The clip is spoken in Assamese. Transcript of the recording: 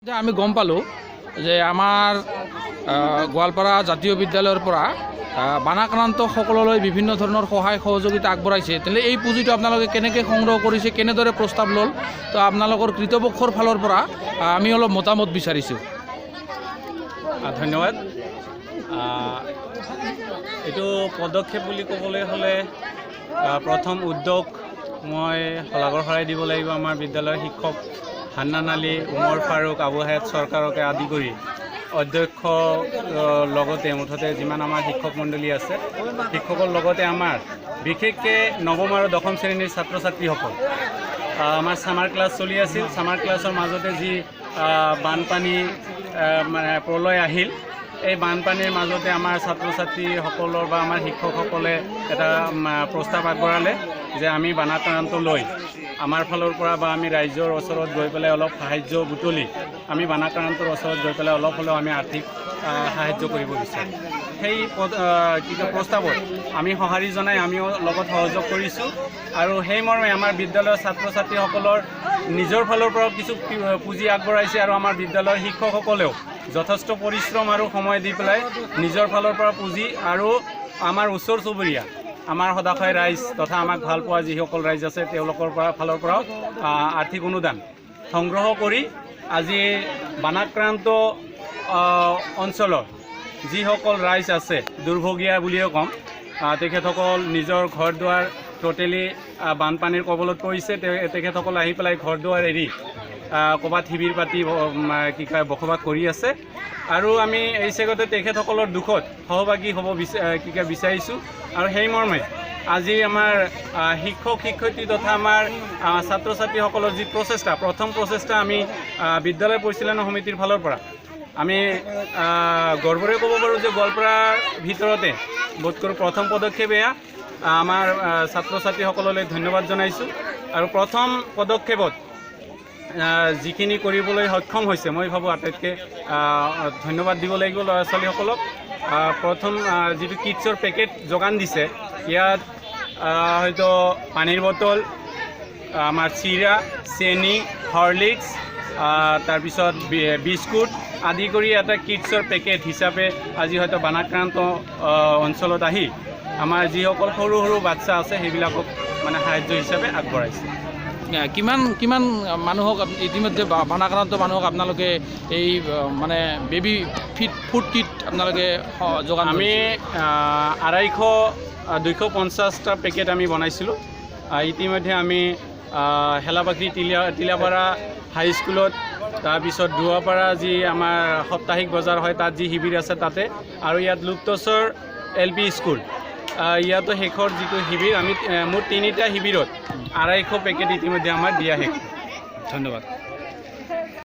আমি গম পালোঁ যে আমাৰ গোৱালপাৰা জাতীয় বিদ্যালয়ৰ পৰা বানাক্ৰান্ত সকললৈ বিভিন্ন ধৰণৰ সহায় সহযোগিতা আগবঢ়াইছে। তেনে এই পুঁজিটো আপোনালোকে কেনেকৈ সংগ্ৰহ কৰিছে, কেনেদৰে প্ৰস্তাৱ ল'ল, তো আপোনালোকৰ কৃতপক্ষৰ ফালৰ পৰা আমি অলপ মতামত বিচাৰিছোঁ। ধন্যবাদ। এইটো পদক্ষেপ বুলি ক'বলৈ হ'লে প্ৰথম উদ্যোগ মই শলাগৰ শৰাই দিব লাগিব আমাৰ বিদ্যালয়ৰ শিক্ষক হান্নান আলী, উমৰ ফাৰুক, আবু হায়াত চৰকাৰকে আদি কৰি অধ্যক্ষ লগতে মুঠতে যিমান আমাৰ শিক্ষক মণ্ডলী আছে, শিক্ষকৰ লগতে আমাৰ বিশেষকৈ নৱম আৰু দশম শ্ৰেণীৰ ছাত্ৰ ছাত্ৰীসকল। আমাৰ ছামাৰ ক্লাছ চলি আছিল। ছামাৰ ক্লাছৰ মাজতে যি বানপানী মানে প্ৰলয় আহিল, এই বানপানীৰ মাজতে আমাৰ ছাত্ৰ ছাত্ৰীসকলৰ বা আমাৰ শিক্ষকসকলে এটা প্ৰস্তাৱ আগবঢ়ালে যে আমি বানাক্ৰান্ত লৈ আমাৰ ফালৰ পৰা বা আমি ৰাইজৰ ওচৰত গৈ পেলাই অলপ সাহায্য বুটলি আমি বানাক্ৰান্তৰ ওচৰত গৈ পেলাই অলপ হ'লেও আমি আৰ্থিক সাহায্য কৰিব বিচাৰোঁ। সেই প্ৰস্তাৱত আমি সঁহাৰি জনাই আমিও লগত সহযোগ কৰিছোঁ আৰু সেই মৰ্মে আমাৰ বিদ্যালয়ৰ ছাত্ৰ ছাত্ৰীসকলৰ নিজৰ ফালৰ পৰাও কিছু পুঁজি আগবঢ়াইছে আৰু আমাৰ বিদ্যালয়ৰ শিক্ষকসকলেও যথেষ্ট পৰিশ্ৰম আৰু সময় দি পেলাই নিজৰ ফালৰ পৰা পুঁজি আৰু আমাৰ ওচৰ চুবুৰীয়া আমাৰ সদাশয় ৰাইজ তথা আমাক ভাল পোৱা যিসকল ৰাইজ আছে তেওঁলোকৰ ফালৰ পৰাও আৰ্থিক অনুদান সংগ্ৰহ কৰি আজি বানাক্ৰান্ত অঞ্চলৰ যিসকল ৰাইজ আছে, দুৰ্ভগীয়া বুলিও ক'ম, তেখেতসকল নিজৰ ঘৰ দুৱাৰ টোটেলি বানপানীৰ কবলত পৰিছে। তেখেতসকল আহি পেলাই ঘৰ দুৱাৰ এৰি ক'ৰবাত শিবিৰ পাতি বসবাস কৰি আছে আৰু আমি এই চেগতে তেখেতসকলৰ দুখত সহভাগী হ'ব বিচাৰিছোঁ আৰু সেই মৰ্মে আজি আমাৰ শিক্ষক শিক্ষয়িত্ৰী তথা আমাৰ ছাত্ৰ ছাত্ৰীসকলৰ যি প্ৰচেষ্টা, প্ৰথম প্ৰচেষ্টা আমি বিদ্যালয় পৰিচালনা সমিতিৰ ফালৰ পৰা আমি গৰ্বৰে ক'ব পাৰোঁ যে গোৱালপাৰাৰ ভিতৰতে বোধকৰোঁ প্ৰথম পদক্ষেপ এয়া। আমাৰ ছাত্ৰ ছাত্ৰীসকললৈ ধন্যবাদ জনাইছোঁ আৰু প্ৰথম পদক্ষেপত যিখিনি কৰিবলৈ সক্ষম হৈছে মই ভাবোঁ আটাইতকৈ ধন্যবাদ দিব লাগিব ল'ৰা ছোৱালীসকলক। প্ৰথম যিটো কিটছৰ পেকেট যোগান দিছে, ইয়াত হয়তো পানীৰ বটল, আমাৰ চিৰা, চেনি, হৰলিক্স, তাৰপিছত বিস্কুট আদি কৰি এটা কিটছৰ পেকেট হিচাপে আজি হয়তো বানাক্ৰান্ত অঞ্চলত আহি আমাৰ যিসকল সৰু সৰু বাচ্চা আছে সেইবিলাকক মানে সাহায্য হিচাপে আগবঢ়াইছে। কিমান মানুহক ইতিমধ্যে বানাক্ৰান্ত মানুহক আপোনালোকে এই মানে বেবী ফুড কিট আপোনালোকে যোগান? আমি 250টা পেকেট আমি বনাইছিলোঁ। ইতিমধ্যে আমি হেলাবাকী টিলাপাৰা হাইস্কুলত, তাৰপিছত দুৱাপাৰা যি আমাৰ সাপ্তাহিক বজাৰ হয় তাত যি শিবিৰ আছে তাতে, আৰু ইয়াত লুপ্তচৰ LP স্কুল ইয়াতো শেষৰ যিটো শিবিৰ, আমি মোৰ 3টা শিবিৰত 250 পেকেট ইতিমধ্যে আমাৰ দিয়া শেষ। ধন্যবাদ।